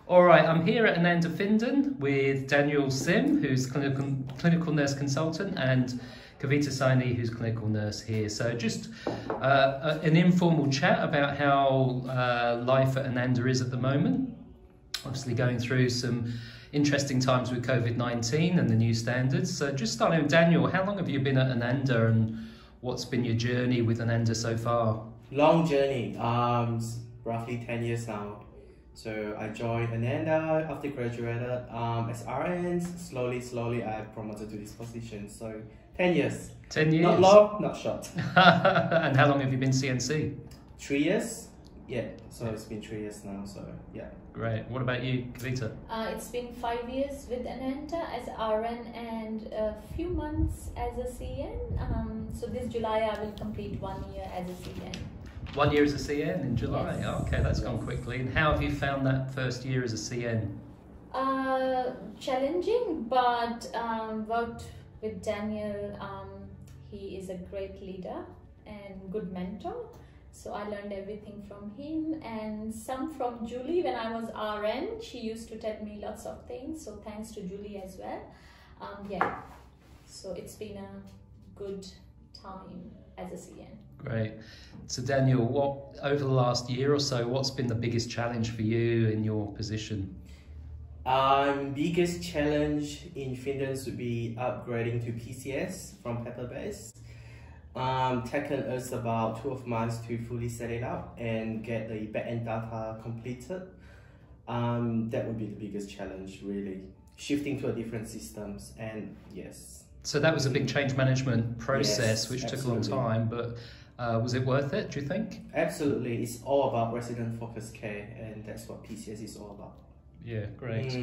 All right, I'm here at Ananda Finden with Daniel Sim, who's clinical nurse consultant, and Kavita Saini, who's clinical nurse here. So just an informal chat about how life at Ananda is at the moment. Obviously going through some interesting times with COVID-19 and the new standards. So just starting with Daniel, how long have you been at Ananda and what's been your journey with Ananda so far? Long journey, roughly 10 years now. So I joined Ananda after graduated as RN. Slowly I promoted to this position. So 10 years. 10 years? Not long, not short. And how long have you been CNC? 3 years? Yeah, so it's been 3 years now, so yeah. Great. What about you, Kavita? It's been 5 years with Ananda as RN and a few months as a CN. So this July I will complete 1 year as a CN. 1 year as a CN in July. Yes. Oh, okay, that's gone quickly. And how have you found that first year as a CN? Challenging, but worked with Daniel. He is a great leader and good mentor. So I learned everything from him and some from Julie when I was RN. She used to tell me lots of things. So thanks to Julie as well. Yeah, so it's been a good time as a CN. Great. So Daniel, over the last year or so, what's been the biggest challenge for you in your position? Biggest challenge in Finland would be upgrading to PCS from paper-based. Taken us about 12 months to fully set it up and get the backend data completed. That would be the biggest challenge, really. Shifting to a different systems, and yes. So that was a big change management process, Yes, which absolutely. took a long time, but was it worth it, do you think? Absolutely, it's all about resident-focused care, and that's what PCS is all about. Yeah, great.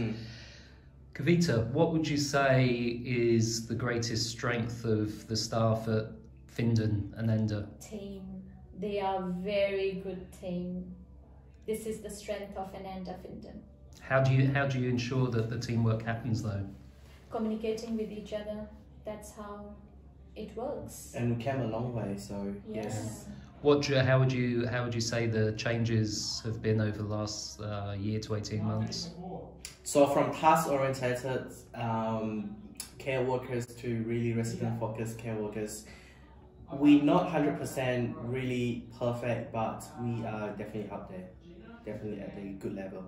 Kavita, what would you say is the greatest strength of the staff at Finden Ananda? Team. They are very good team. This is the strength of Ananda Finden. How do you ensure that the teamwork happens though? Communicating with each other. That's how it works. And we came a long way, so Yeah. yes. How would you say the changes have been over the last year to 18 months? So from task-oriented care workers to really resident-focused care workers, we're not 100% really perfect, but we are definitely up there, definitely at a good level.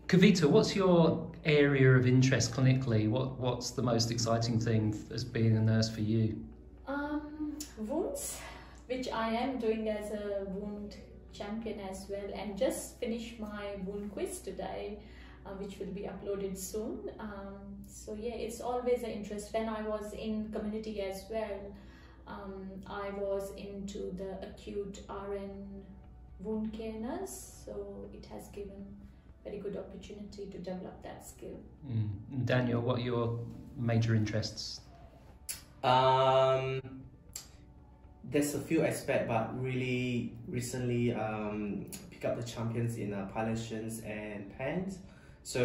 Kavita, what's your area of interest clinically? What's the most exciting thing as being a nurse for you? Wounds, which I am doing as a wound champion as well, and just finished my wound quiz today, which will be uploaded soon. So yeah, it's always an interest. When I was in community as well, I was into the acute RN wound care nurse, so it has given very good opportunity to develop that skill. Daniel, what are your major interests? There's a few aspects, but really recently pick up the champions in palliations and PANS. So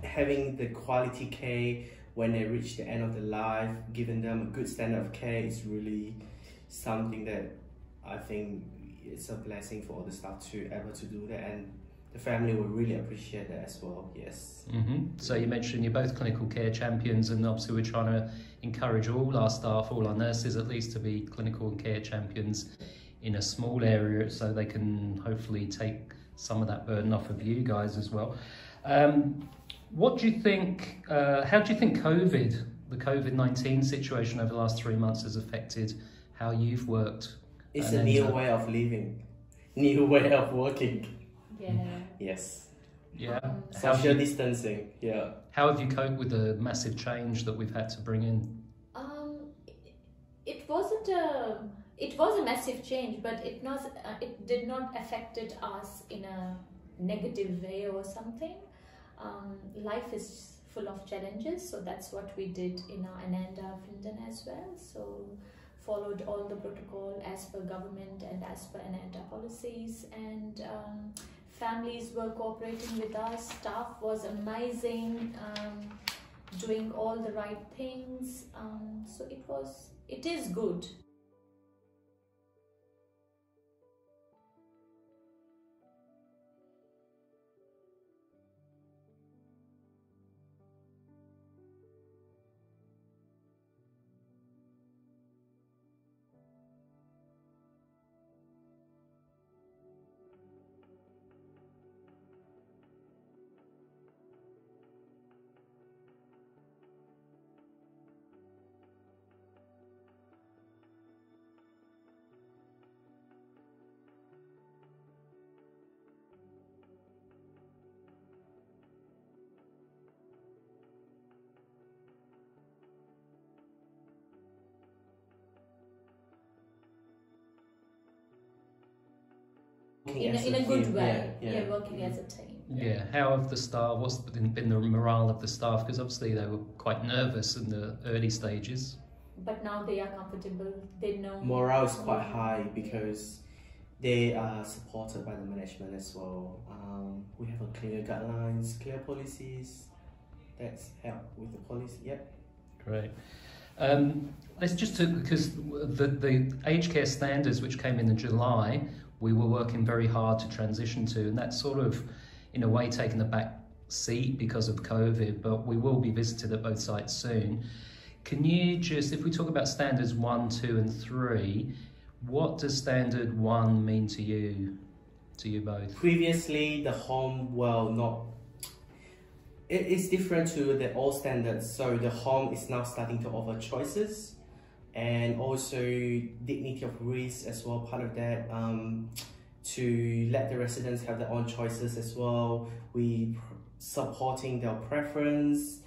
having the quality care when they reach the end of their life, giving them a good standard of care is really something that I think it's a blessing for all the staff to able to do that, and the family will really appreciate that as well, yes. So you mentioned you're both clinical care champions, and obviously we're trying to encourage all our staff, all our nurses at least, to be clinical care champions in a small area so they can hopefully take some of that burden off of you guys as well. What do you think, how do you think the COVID-19 situation over the last 3 months has affected how you've worked? It's a new way of living, new way of working. Yeah. Yes. Yeah. Social distancing, yeah. How have you coped with the massive change that we've had to bring in? It was a massive change, but it did not affected us in a negative way or something. Life is full of challenges, so that's what we did in our Ananda Finden as well. So followed all the protocol as per government and as per Ananda policies, and families were cooperating with us. Staff was amazing, doing all the right things. So it is good. in a good way. Yeah. Working as a team. Yeah, how have the staff, what's been the morale of the staff? Because obviously they were quite nervous in the early stages. But now they are comfortable, they know. Morale is quite high because they are supported by the management as well. We have a clear guidelines, clear policies. That's help with the policy, yep. Great. Let's just talk, because the aged care standards which came in July, we were working very hard to transition to, and that's sort of, in a way, taken the back seat because of COVID, but we will be visited at both sites soon. Can you just, if we talk about standards 1, 2 and 3, what does standard 1 mean to you both? Previously, the home, well, not, it's different to the old standards. So the home is now starting to offer choices and also dignity of risk as well, part of that, to let the residents have their own choices as well. We supporting their preference,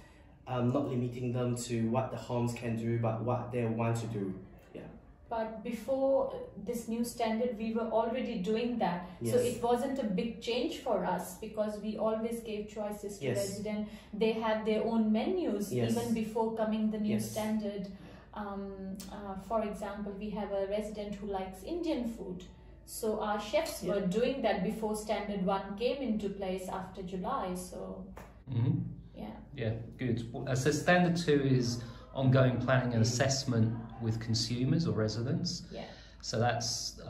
not limiting them to what the homes can do, but what they want to do. Yeah. But before this new standard, we were already doing that. Yes. So it wasn't a big change for us because we always gave choices to Yes. residents. They have their own menus Yes. even before coming the new Yes. standard. For example, we have a resident who likes Indian food. So our chefs were doing that before standard 1 came into place after July. So yeah, good. So standard 2 is ongoing planning and assessment with consumers or residents. Yeah. So that's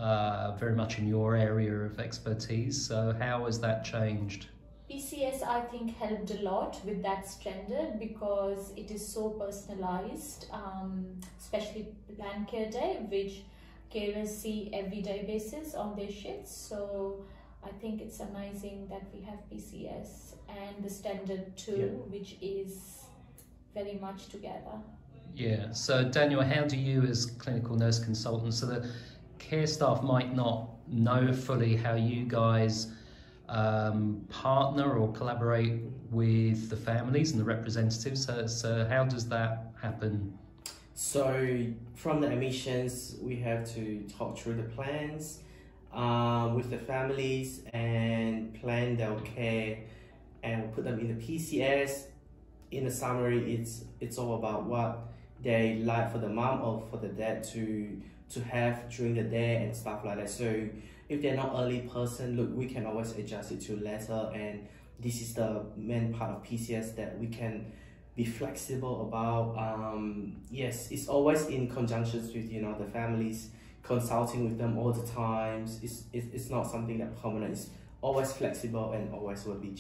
very much in your area of expertise. So how has that changed? PCS, I think, helped a lot with that standard because it is so personalized, especially Planned Care Day, which carers see everyday basis on their shifts. So I think it's amazing that we have PCS and the standard 2, which is very much together. Yeah, so Daniel, how do you as clinical nurse consultant, so the care staff might not know fully how you guys partner or collaborate with the families and the representatives, so how does that happen? So from the admissions, we have to talk through the plans with the families and plan their care and put them in the PCS. In the summary, it's all about what they like for the mom or for the dad to have during the day and stuff like that. So if they're not early person, look, we can always adjust it to later, and this is the main part of PCS that we can be flexible about. Yes, it's always in conjunction with the families, consulting with them all the times. It's not something that permanent. It's always flexible and always will be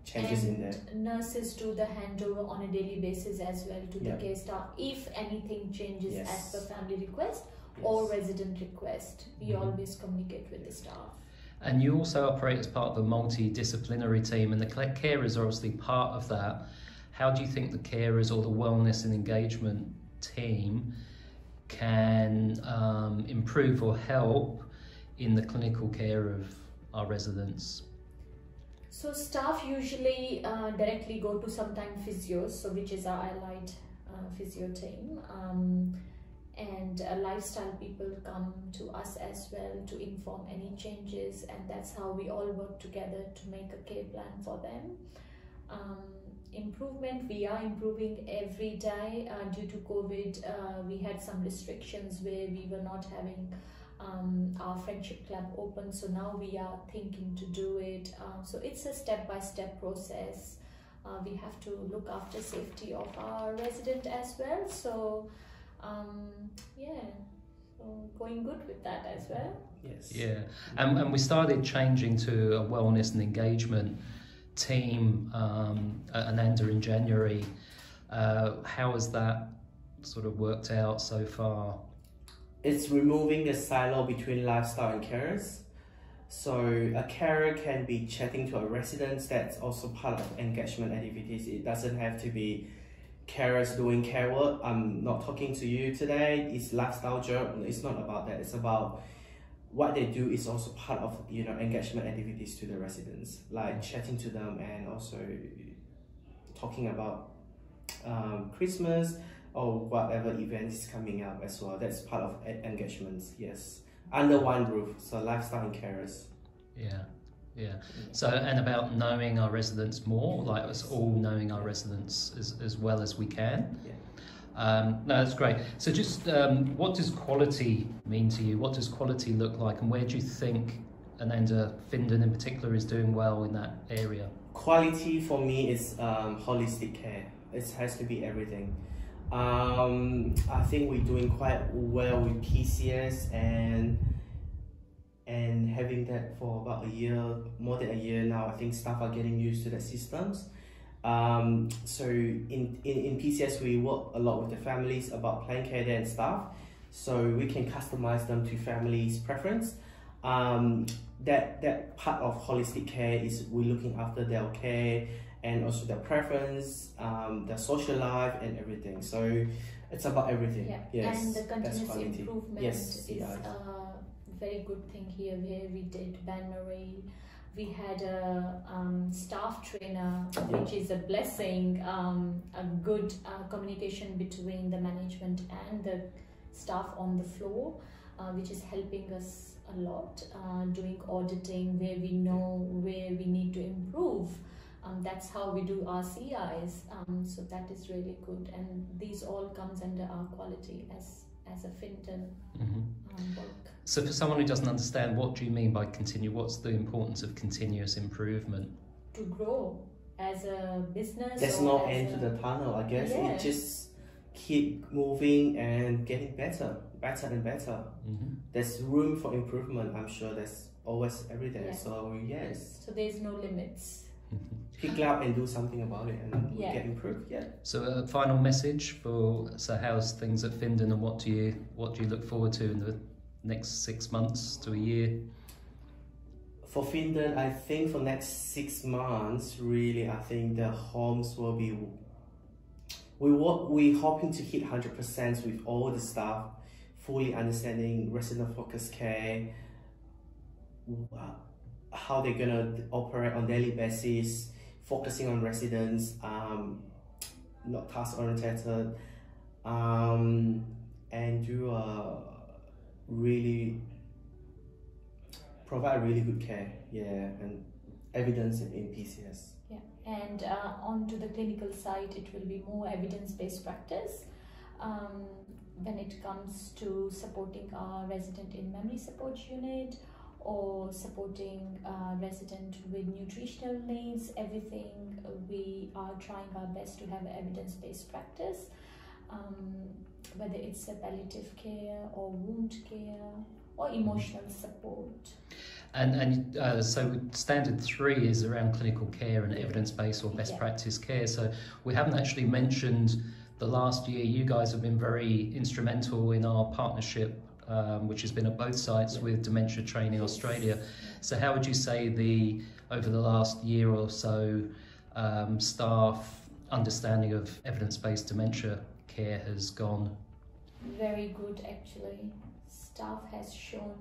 changes in there. Nurses do the handover on a daily basis as well to the care staff if anything changes as per family request or resident request. We always communicate with the staff. And you also operate as part of the multidisciplinary team, and the carers are obviously part of that. How do you think the carers or the wellness and engagement team can improve or help in the clinical care of our residents? So staff usually directly go to sometime physios, so which is our allied physio team, and lifestyle people come to us as well to inform any changes, and that's how we all work together to make a care plan for them. Improvement, we are improving every day. Due to COVID, we had some restrictions where we were not having our friendship club open, so now we are thinking to do it. So it's a step-by-step process. We have to look after safety of our resident as well. So so going good with that as well. Yes. Yeah, and we started changing to a wellness and engagement team at Ananda in January. How has that sort of worked out so far? It's removing the silo between lifestyle and carers. So a carer can be chatting to a resident. That's also part of engagement activities. It doesn't have to be carers doing care work. I'm not talking to you today. It's lifestyle job. It's not about that. It's about what they do is also part of engagement activities to the residents, like chatting to them and also talking about Christmas or whatever events coming up as well. That's part of engagements. Yes, under one roof. So lifestyle and carers. Yeah, yeah. So, and about knowing our residents more, like us all knowing our residents as well as we can. Yeah. No, that's great. So just what does quality mean to you? What does quality look like, and where do you think Ananda Findon in particular is doing well in that area? Quality for me is holistic care. It has to be everything. I think we're doing quite well with PCS and having that for about a year, more than a year now. I think staff are getting used to the systems. So in PCS we work a lot with the families about plan care there and stuff, so we can customize them to families' preference. That part of holistic care is we're looking after their care and also their preference, their social life and everything. So it's about everything. Yeah. Yes, And the continuous quality. improvement Yes, is yeah. a very good thing here, where we did Ban-Marie. We had a staff trainer, which is a blessing, a good communication between the management and the staff on the floor, which is helping us a lot, doing auditing where we know where we need to improve. That's how we do our CIs, so that is really good, and these all comes under our quality as a Findon work. So for someone who doesn't understand, what do you mean by what's the importance of continuous improvement? To grow as a business. There's no end to the tunnel, I guess. Yeah. It just keep moving and getting better and better. There's room for improvement. I'm sure there's always every day. Yeah. So yes, So there's no limits. pick up and do something about it and Yeah. get improved. Yeah. So a final message how's things at Findon, and what do you look forward to in the next 6 months to a year? For Findon, I think for next 6 months, really, I think the homes will be. We're hoping to hit 100% with all the staff, fully understanding resident focused care, how they're gonna operate on daily basis, focusing on residents, not task oriented, and do really provide really good care, and evidence in PCS. Yeah, and onto the clinical side, it will be more evidence-based practice when it comes to supporting our resident in memory support unit or supporting a resident with nutritional needs. Everything we are trying our best to have evidence-based practice, whether it's a palliative care or wound care or emotional support. And so standard 3 is around clinical care and evidence-based or best Yeah. practice care. So we haven't actually mentioned the last year. You guys have been very instrumental in our partnership, which has been at both sites with Dementia Training Australia. So how would you say over the last year or so, staff understanding of evidence-based dementia care has gone? Very good, actually. Staff has shown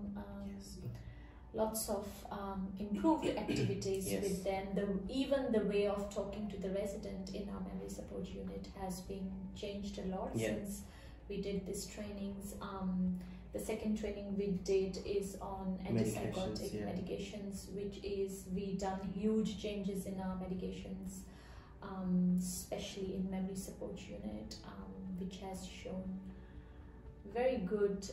lots of improved activities Yes. with them. Even the way of talking to the resident in our memory support unit has been changed a lot since we did these trainings. The second training we did is on antipsychotic medications, which is we done huge changes in our medications, especially in memory support unit, which has shown very good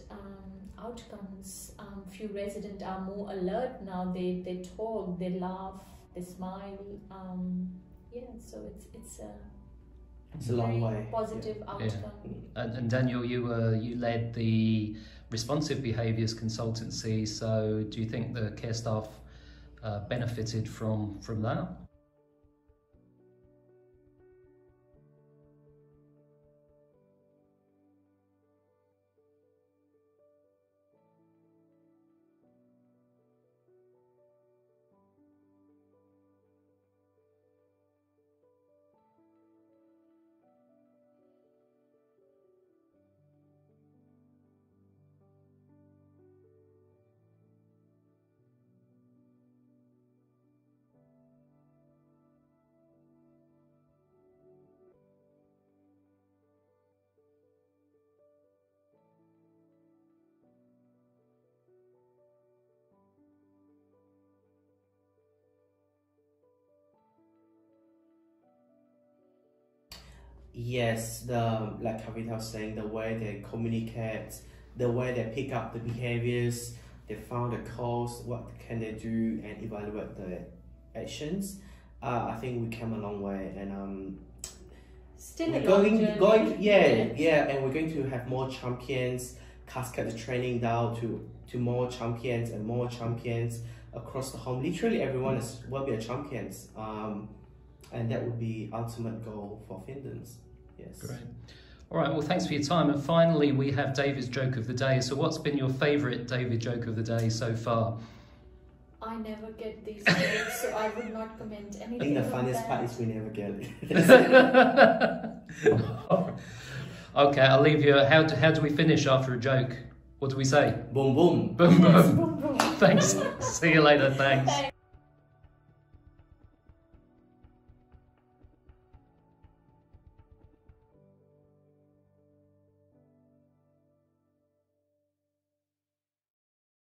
outcomes. Few residents are more alert now. They talk, they laugh, they smile. So it's a long very way. positive outcome. And Daniel, you led the responsive behaviours consultancy. So do you think the care staff benefited from that? Yes, like Kavita was saying, the way they communicate, the way they pick up the behaviors, they found the cause, what can they do, and evaluate the actions. I think we came a long way, and Still we're a long journey. and we're going to have more champions, cascade the training down to more champions and more champions across the home. Literally everyone will be a champions, and that would be ultimate goal for Findons. Yes. Great. All right, well, thanks for your time. And finally, we have David's joke of the day. So what's been your favourite David joke of the day so far? I never get these jokes, so I would not comment anything. I think the on funniest that. part is we never get it. Okay, I'll leave you. How do we finish after a joke? What do we say? Boom boom. Boom, Yes, boom. boom, boom. Thanks. See you later. Thanks. Thanks.